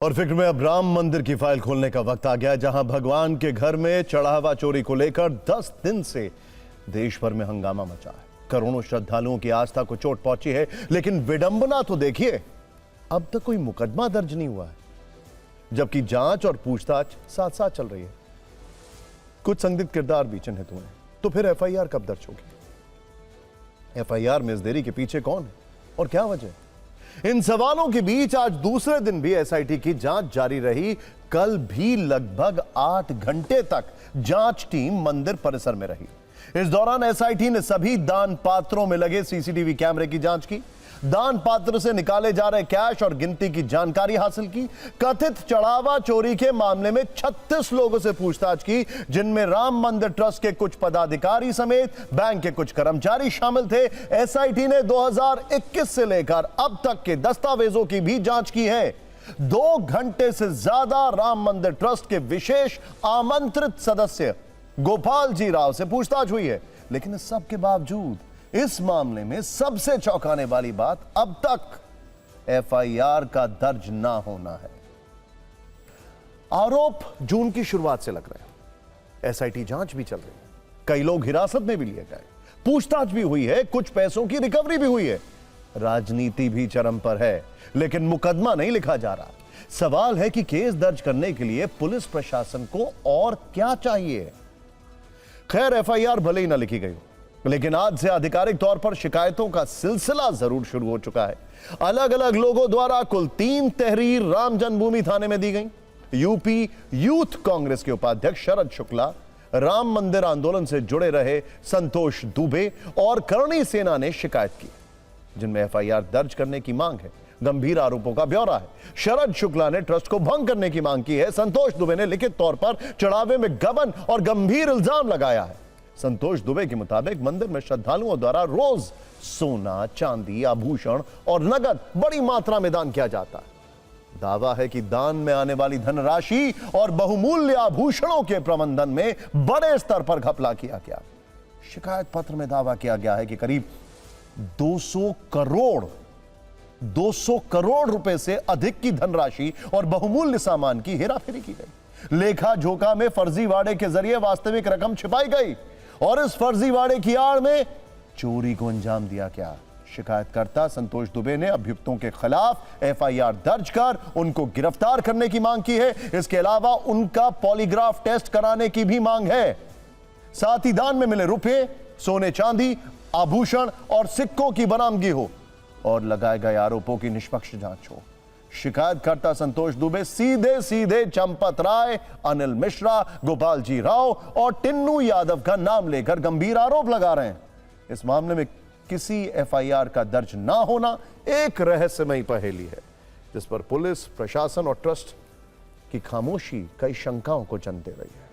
और फिक्र में अब राम मंदिर की फाइल खोलने का वक्त आ गया, जहां भगवान के घर में चढ़ावा चोरी को लेकर 10 दिन से देश भर में हंगामा मचा है। करोड़ों श्रद्धालुओं की आस्था को चोट पहुंची है, लेकिन विडंबना तो देखिए, अब तक कोई मुकदमा दर्ज नहीं हुआ है, जबकि जांच और पूछताछ साथ साथ चल रही है। कुछ संदिग्ध किरदार भी चिन्हित हुए हैं, तो फिर एफआईआर कब दर्ज होगी? एफआईआर में इस देरी के पीछे कौन है और क्या वजह? इन सवालों के बीच आज दूसरे दिन भी एसआईटी की जांच जारी रही। कल भी लगभग 8 घंटे तक जांच टीम मंदिर परिसर में रही। इस दौरान एसआईटी ने सभी दान पात्रों में लगे सीसीटीवी कैमरे की जांच की, दान पात्र से निकाले जा रहे कैश और गिनती की जानकारी हासिल की, कथित चढ़ावा चोरी के मामले में 36 लोगों से पूछताछ की, जिनमें राम मंदिर ट्रस्ट के कुछ पदाधिकारी समेत बैंक के कुछ कर्मचारी शामिल थे। एसआईटी ने 2021 से लेकर अब तक के दस्तावेजों की भी जांच की है। 2 घंटे से ज्यादा राम मंदिर ट्रस्ट के विशेष आमंत्रित सदस्य गोपाल जी राव से पूछताछ हुई है, लेकिन इस सब के बावजूद इस मामले में सबसे चौंकाने वाली बात अब तक एफआईआर का दर्ज ना होना है। आरोप जून की शुरुआत से लग रहे हैं, एसआईटी जांच भी चल रही है, कई लोग हिरासत में भी लिए गए, पूछताछ भी हुई है, कुछ पैसों की रिकवरी भी हुई है, राजनीति भी चरम पर है, लेकिन मुकदमा नहीं लिखा जा रहा। सवाल है कि केस दर्ज करने के लिए पुलिस प्रशासन को और क्या चाहिए? खैर, एफआईआर भले ही ना लिखी गई, लेकिन आज से आधिकारिक तौर पर शिकायतों का सिलसिला जरूर शुरू हो चुका है। अलग अलग लोगों द्वारा कुल 3 तहरीर राम जन्मभूमि थाने में दी गई। यूपी यूथ कांग्रेस के उपाध्यक्ष शरद शुक्ला, राम मंदिर आंदोलन से जुड़े रहे संतोष दुबे और करणी सेना ने शिकायत की, जिनमें एफआईआर दर्ज करने की मांग है। गंभीर आरोपों का ब्यौरा है। शरद शुक्ला ने ट्रस्ट को भंग करने की मांग की है। संतोष दुबे ने लिखित तौर पर चढ़ावे में गबन और गंभीर इल्जाम लगाया है। संतोष दुबे के मुताबिक मंदिर में श्रद्धालुओं द्वारा रोज सोना, चांदी, आभूषण और नगद बड़ी मात्रा में दान किया जाता है। दावा है कि दान में आने वाली धनराशि और बहुमूल्य आभूषणों के प्रबंधन में बड़े स्तर पर घपला किया गया। शिकायत पत्र में दावा किया गया है कि करीब 200 करोड़ रुपए से अधिक की धनराशि और बहुमूल्य सामान की हेराफेरी की गई। लेखा जोखा में फर्जीवाड़े के जरिए वास्तविक रकम छिपाई गई और इस फर्जीवाड़े की आड़ में चोरी को अंजाम दिया गया। शिकायतकर्ता संतोष दुबे ने अभियुक्तों के खिलाफ एफआईआर दर्ज कर उनको गिरफ्तार करने की मांग की है। इसके अलावा उनका पॉलीग्राफ टेस्ट कराने की भी मांग है। साथ ही दान में मिले रुपए, सोने, चांदी, आभूषण और सिक्कों की बरामदगी हो और लगाए गए आरोपों की निष्पक्ष जांच हो। शिकायतकर्ता संतोष दुबे सीधे चंपत राय, अनिल मिश्रा, गोपाल जी राव और टिन्नू यादव का नाम लेकर गंभीर आरोप लगा रहे हैं। इस मामले में किसी एफआईआर का दर्ज ना होना एक रहस्यमयी पहेली है, जिस पर पुलिस प्रशासन और ट्रस्ट की खामोशी कई शंकाओं को जन्म दे रही है।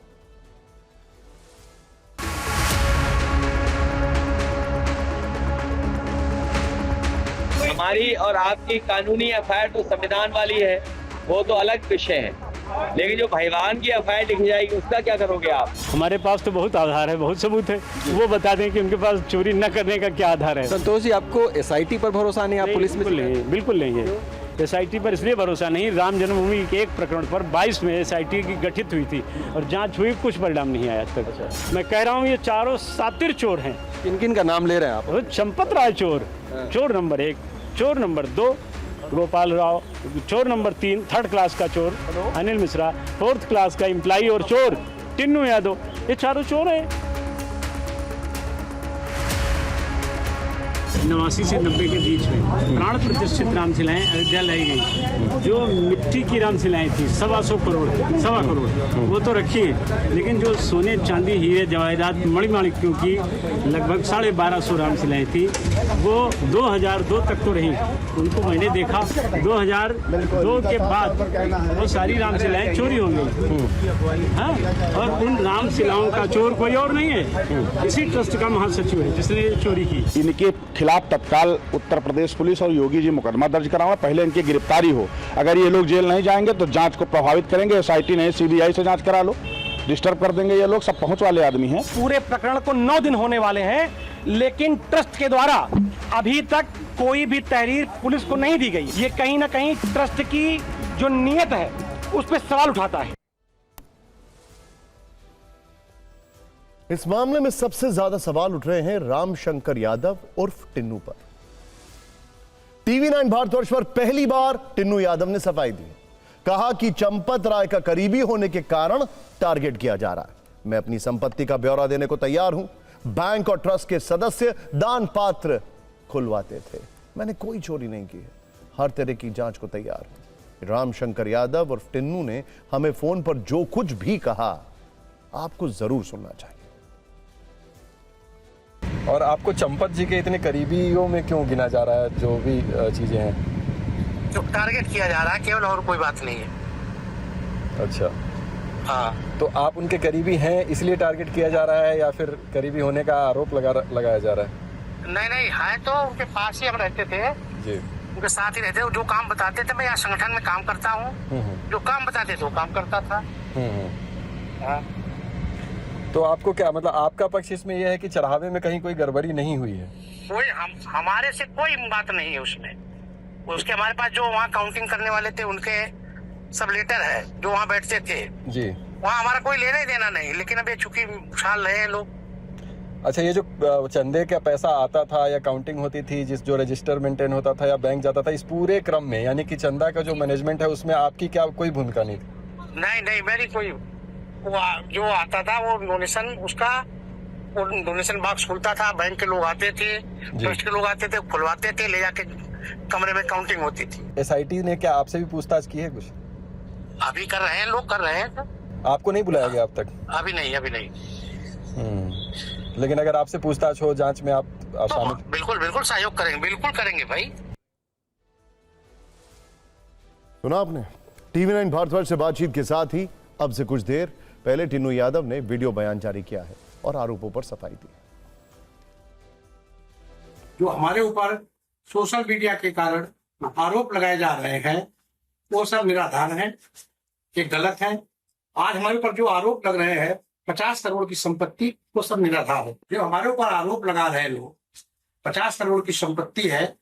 हमारी और आपकी कानूनी एफआईआर तो संविधान वाली है, वो तो अलग विषय है, लेकिन जो भाईवान की एफआईआर लिखी जाएगी उसका क्या करोगे आप? हमारे पास तो बहुत आधार है, बहुत सबूत है। वो बता दें कि उनके पास चोरी न करने का क्या आधार है। संतोष जी, आपको एसआईटी पर भरोसा नहीं? आप पुलिस में? बिल्कुल नहीं है। एसआईटी पर इसलिए भरोसा नहीं, राम जन्मभूमि के एक प्रकरण पर 22 में एसआईटी की गठित हुई थी और जांच हुई, कुछ परिणाम नहीं आया तक। मैं कह रहा हूँ ये चारों सातिर चोर हैं। किन किन का नाम ले रहे हैं आप? चंपत राय चोर, चोर नंबर 1, चोर नंबर 2 गोपाल राव, चोर नंबर 3 3rd क्लास का चोर अनिल मिश्रा, 4th क्लास का एम्प्लाई और चोर टिन्नू यादव, ये चारों चोर हैं। 89 से 90 के बीच में प्राण प्रतिष्ठित रामशिलाएं अयोध्या लाई गई। जो मिट्टी की रामशिलाएं थी 125 करोड़, वो तो रखी है, लेकिन जो सोने, चांदी, हीरे, जवाहरात, मणिमाणिक्यों की लगभग 1250 रामशिलाएं थी, वो 2002 तक तो रही। उनको मैंने देखा 2002 के बाद वो सारी रामशिलाएं चोरी हो गई। हाँ, और उन रामशिलाओं का चोर कोई और नहीं है, इसी ट्रस्ट का महासचिव है जिसने चोरी की। इनके खिलाफ तत्काल उत्तर प्रदेश पुलिस और योगी जी मुकदमा दर्ज कराओ, पहले इनकी गिरफ्तारी हो। अगर ये लोग जेल नहीं जाएंगे तो जांच को प्रभावित करेंगे। एसआईटी नहीं, सीबीआई से जांच करा लो, डिस्टर्ब कर देंगे। ये लोग सब पहुंच वाले आदमी हैं। पूरे प्रकरण को 9 दिन होने वाले हैं, लेकिन ट्रस्ट के द्वारा अभी तक कोई भी तहरीर पुलिस को नहीं दी गई। ये कहीं ना कहीं ट्रस्ट की जो नीयत है उस पर सवाल उठाता है। इस मामले में सबसे ज्यादा सवाल उठ रहे हैं रामशंकर यादव उर्फ टिन्नू पर। टीवी 9 भारतवर्ष पर पहली बार टिन्नू यादव ने सफाई दी, कहा कि चंपत राय का करीबी होने के कारण टारगेट किया जा रहा है। मैं अपनी संपत्ति का ब्यौरा देने को तैयार हूं। बैंक और ट्रस्ट के सदस्य दान पात्र खुलवाते थे, मैंने कोई चोरी नहीं की है, हर तरह की जांच को तैयार हूं। रामशंकर यादव और टिन्नू ने हमें फोन पर जो कुछ भी कहा आपको जरूर सुनना चाहिए। और आपको चंपत जी के इतने करीबियों में क्यों गिना जा रहा है, जो भी चीजें हैं? जो टारगेट किया जा रहा है केवल, और कोई बात नहीं है। अच्छा, हाँ, तो आप उनके करीबी हैं इसलिए टारगेट किया जा रहा है या फिर करीबी होने का आरोप लगाया जा रहा है? नहीं है तो उनके पास ही हम रहते थे जी, उनके साथ ही रहते थे। जो काम बताते थे, मैं यहाँ संगठन में काम करता हूँ, जो काम बताते थे वो काम करता था। हाँ। तो आपको क्या मतलब, आपका पक्ष इसमें यह है कि चढ़ावे में कहीं कोई गड़बड़ी नहीं हुई है? कोई हमारे से कोई बात नहीं है उसमें। उसके हमारे पास जो वहाँ काउंटिंग करने वाले थे उनके सब लेटर है, जो वहाँ बैठते थे जी, वहाँ हमारा कोई लेना ही देना नहीं। लेकिन अब ये चूंकि उछाल रहे हैं लोग। अच्छा, ये जो चंदे का पैसा आता था या काउंटिंग होती थी, जो रजिस्टर मेंटेन होता था या बैंक जाता था, इस पूरे क्रम में यानी कि चंदा का जो मैनेजमेंट है उसमें आपकी क्या कोई भूमिका नहीं थी? नहीं, मेरी कोई, वो जो आता था वो डोनेशन, उसका वो डोनेशन बॉक्स खुलता था, बैंक के लोग आते थे, ट्रस्ट के लोग आते थे, खुलवाते थे, ले जाके कमरे में काउंटिंग होती थी। एसआईटी ने क्या आपसे भी पूछताछ की है कुछ? अभी कर रहे हैं, लोग कर रहे हैं। आपको नहीं बुलाया गया अब तक? अभी नहीं। लेकिन अगर आपसे पूछताछ हो, जांच में आप तो शामिल? बिल्कुल सहयोग करेंगे, बिल्कुल करेंगे भाई। सुना आपने टीवी 9 भारतवर्ष से बातचीत के साथ ही अब से कुछ देर पहले टिन्नू यादव ने वीडियो बयान जारी किया है और आरोपों पर सफाई दी है। जो हमारे ऊपर सोशल मीडिया के कारण आरोप लगाए जा रहे हैं वो सब निराधार है, ये गलत है। आज हमारे ऊपर जो आरोप लग रहे हैं 50 करोड़ की संपत्ति, वो सब निराधार है। जो हमारे ऊपर आरोप लगा रहे हैं लोग 50 करोड़ की संपत्ति है,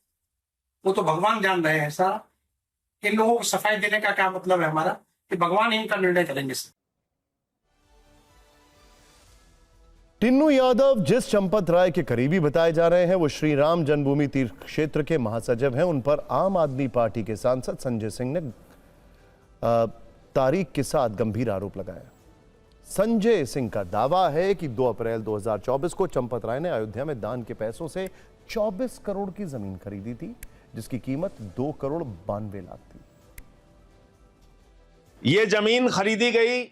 वो तो भगवान जान रहे हैं सर। इन लोगों को सफाई देने का क्या मतलब है हमारा, कि भगवान इनका निर्णय करेंगे सर। टिन्नू यादव जिस चंपत राय के करीबी बताए जा रहे हैं वो श्री राम जन्मभूमि तीर्थ क्षेत्र के महासचिव हैं। उन पर आम आदमी पार्टी के सांसद संजय सिंह ने तारीख के साथ गंभीर आरोप लगाया। संजय सिंह का दावा है कि 2 अप्रैल 2024 को चंपत राय ने अयोध्या में दान के पैसों से 24 करोड़ की जमीन खरीदी थी, जिसकी कीमत 2 करोड़ 92 लाख थी। ये जमीन खरीदी गई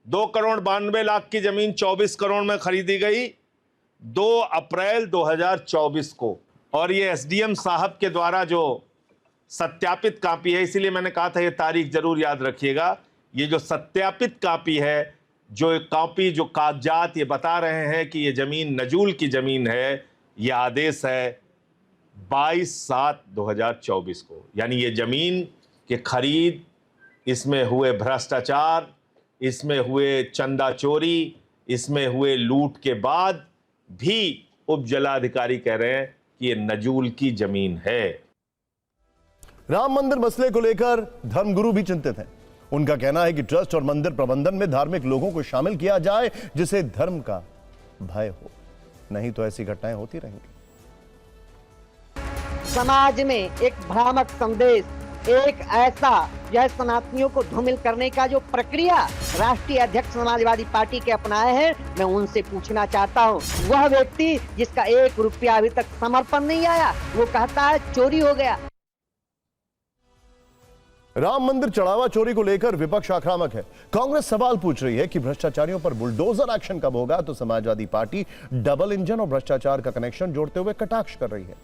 2 करोड़ 92 लाख की जमीन 24 करोड़ में खरीदी गई 2 अप्रैल 2024 को। और ये एसडीएम साहब के द्वारा जो सत्यापित कॉपी है, इसीलिए मैंने कहा था ये तारीख जरूर याद रखिएगा। ये जो सत्यापित कॉपी है, जो कागजात ये बता रहे हैं कि ये जमीन नजूल की जमीन है, ये आदेश है 22/7/2024 को। यानी ये जमीन के खरीद, इसमें हुए भ्रष्टाचार, इसमें हुए चंदा चोरी, इसमें हुए लूट के बाद भी उप जिलाधिकारी कह रहे हैं कि ये नजूल की जमीन है। राम मंदिर मसले को लेकर धर्मगुरु भी चिंतित हैं। उनका कहना है कि ट्रस्ट और मंदिर प्रबंधन में धार्मिक लोगों को शामिल किया जाए जिसे धर्म का भय हो, नहीं तो ऐसी घटनाएं होती रहेंगी। समाज में एक भ्रामक संदेश, एक ऐसा यह सनातनियों को धूमिल करने का जो प्रक्रिया राष्ट्रीय अध्यक्ष समाजवादी पार्टी के अपनाए हैं, मैं उनसे पूछना चाहता हूं, वह व्यक्ति जिसका 1 रुपया अभी तक समर्पण नहीं आया, वो कहता है चोरी हो गया। राम मंदिर चढ़ावा चोरी को लेकर विपक्ष आक्रामक है। कांग्रेस सवाल पूछ रही है कि भ्रष्टाचारियों पर बुलडोजर एक्शन कब होगा, तो समाजवादी पार्टी डबल इंजन और भ्रष्टाचार का कनेक्शन जोड़ते हुए कटाक्ष कर रही है।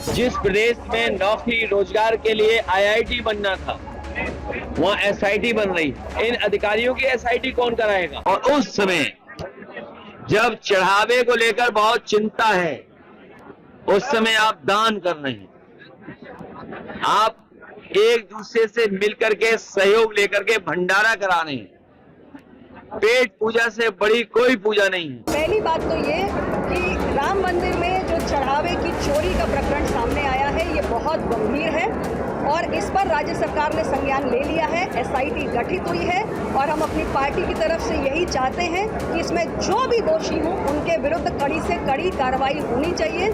जिस प्रदेश में नौकरी रोजगार के लिए आईआईटी बनना था, वहाँ एसआईटी बन रही है। इन अधिकारियों की एसआईटी कौन कराएगा? और उस समय जब चढ़ावे को लेकर बहुत चिंता है, उस समय आप दान कर रहे हैं, आप एक दूसरे से मिलकर के सहयोग लेकर के भंडारा करा रहे हैं। पेट पूजा से बड़ी कोई पूजा नहीं है। पहली बात तो ये कि राम मंदिर में जो चढ़ावे की चोरी का प्रकरण सामने आया है ये बहुत गंभीर है और इस पर राज्य सरकार ने संज्ञान ले लिया है। एसआईटी गठित हुई है और हम अपनी पार्टी की तरफ से यही चाहते हैं कि इसमें जो भी दोषी हों उनके विरुद्ध कड़ी से कड़ी कार्रवाई होनी चाहिए।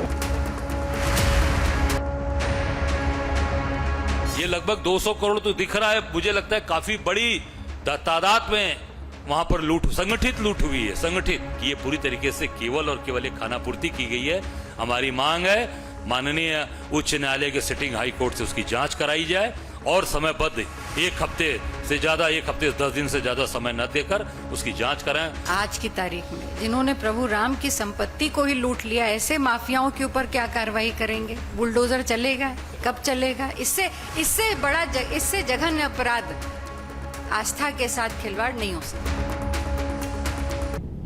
ये लगभग 200 करोड़ तो दिख रहा है, मुझे लगता है काफी बड़ी तादाद में वहां पर संगठित लूट हुई है। संगठित कि ये पूरी तरीके से केवल और केवल एक खानापूर्ति की गई है। हमारी मांग है माननीय उच्च न्यायालय के सिटिंग हाई कोर्ट से उसकी जांच कराई जाए और समयबद्ध 1 हफ्ते से ज्यादा 1 हफ्ते 10 दिन से ज्यादा समय न देकर उसकी जांच कराएं। आज की तारीख में जिन्होंने प्रभु राम की संपत्ति को ही लूट लिया, ऐसे माफियाओं के ऊपर क्या कार्रवाई करेंगे? बुलडोजर चलेगा? कब चलेगा? इससे जघन्य अपराध आस्था के साथ खिलवाड़ नहीं हो सकता।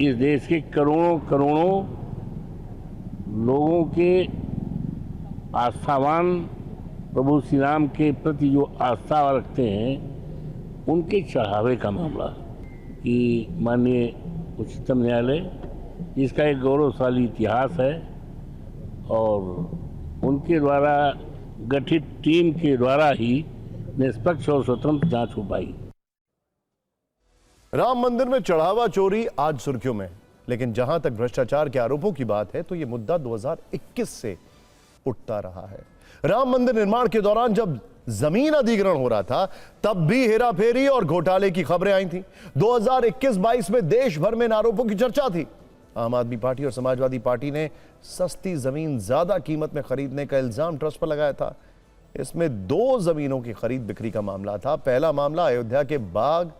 इस देश के करोड़ों लोगों के आस्थावान प्रभु श्री राम के प्रति जो आस्था रखते हैं उनके चढ़ावे का मामला कि माननीय उच्चतम न्यायालय जिसका एक गौरवशाली इतिहास है और उनके द्वारा गठित टीम के द्वारा ही निष्पक्ष और स्वतंत्र जांच हो पाई। राम मंदिर में चढ़ावा चोरी आज सुर्खियों में, लेकिन जहां तक भ्रष्टाचार के आरोपों की बात है तो यह मुद्दा 2021 से उठता रहा है। राम मंदिर निर्माण के दौरान जब जमीन अधिग्रहण हो रहा था तब भी हेराफेरी और घोटाले की खबरें आई थी। 2021-22 में देश भर में इन आरोपों की चर्चा थी। आम आदमी पार्टी और समाजवादी पार्टी ने सस्ती जमीन ज्यादा कीमत में खरीदने का इल्जाम ट्रस्ट पर लगाया था। इसमें 2 जमीनों की खरीद बिक्री का मामला था। पहला मामला अयोध्या के बाग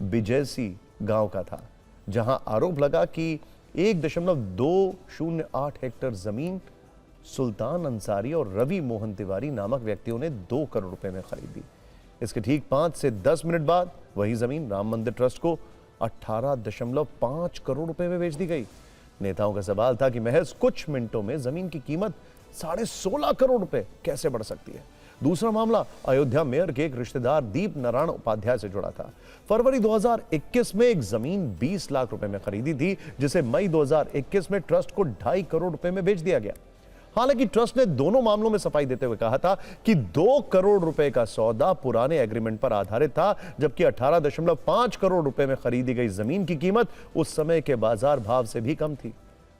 बिजैसी गांव का था, जहां आरोप लगा कि 1.208 हेक्टेयर जमीन सुल्तान अंसारी और रवि मोहन तिवारी नामक व्यक्तियों ने 2 करोड़ रुपए में खरीदी। इसके ठीक 5 से 10 मिनट बाद वही जमीन राम मंदिर ट्रस्ट को 18.5 करोड़ रुपए में बेच दी गई। नेताओं का सवाल था कि महज कुछ मिनटों में जमीन की कीमत 16.5 करोड़ रुपए कैसे बढ़ सकती है। दूसरा मामला अयोध्या मेयर के एक रिश्तेदार दीप नारायण उपाध्याय से जुड़ा था। फरवरी 2021 में एक जमीन 20 लाख रुपए में खरीदी थी, जिसे मई 2021 में ट्रस्ट को 2.5 करोड़ रुपए में बेच दिया गया। हालांकि ट्रस्ट ने दोनों मामलों में सफाई देते हुए कहा था कि 2 करोड़ रुपए का सौदा पुराने एग्रीमेंट पर आधारित था, जबकि 18.5 करोड़ रुपए में खरीदी गई जमीन की कीमत उस समय के बाजार भाव से भी कम थी।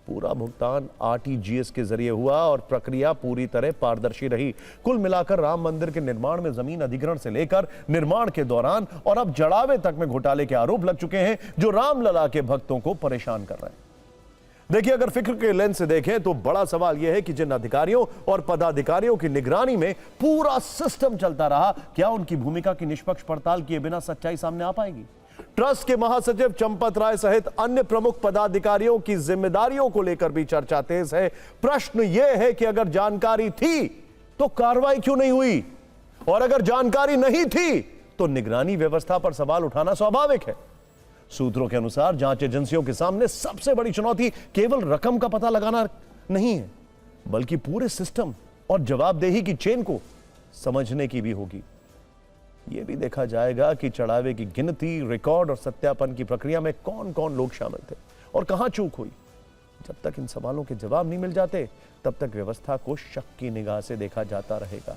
पूरा भुगतान आरटीजीएस के जरिए हुआ और प्रक्रिया पूरी तरह पारदर्शी रही। कुल मिलाकर राम मंदिर के निर्माण में जमीन अधिग्रहण से लेकर निर्माण के दौरान और अब जड़ावे तक में घोटाले के आरोप लग चुके हैं, जो रामलला के भक्तों को परेशान कर रहे हैं। देखिए, अगर फिक्र के लेंस से देखें तो बड़ा सवाल यह है कि जिन अधिकारियों और पदाधिकारियों की निगरानी में पूरा सिस्टम चलता रहा, क्या उनकी भूमिका की निष्पक्ष पड़ताल किए बिना सच्चाई सामने आ पाएगी? ट्रस्ट के महासचिव चंपत राय सहित अन्य प्रमुख पदाधिकारियों की जिम्मेदारियों को लेकर भी चर्चा तेज है। प्रश्न यह है कि अगर जानकारी थी तो कार्रवाई क्यों नहीं हुई, और अगर जानकारी नहीं थी तो निगरानी व्यवस्था पर सवाल उठाना स्वाभाविक है। सूत्रों के अनुसार जांच एजेंसियों के सामने सबसे बड़ी चुनौती केवल रकम का पता लगाना नहीं है, बल्कि पूरे सिस्टम और जवाबदेही की चेन को समझने की भी होगी। यह भी देखा जाएगा कि चढ़ावे की गिनती, रिकॉर्ड और सत्यापन की प्रक्रिया में कौन कौन लोग शामिल थे और कहां चूक हुई। जब तक इन सवालों के जवाब नहीं मिल जाते, तब तक व्यवस्था को शक की निगाह से देखा जाता रहेगा।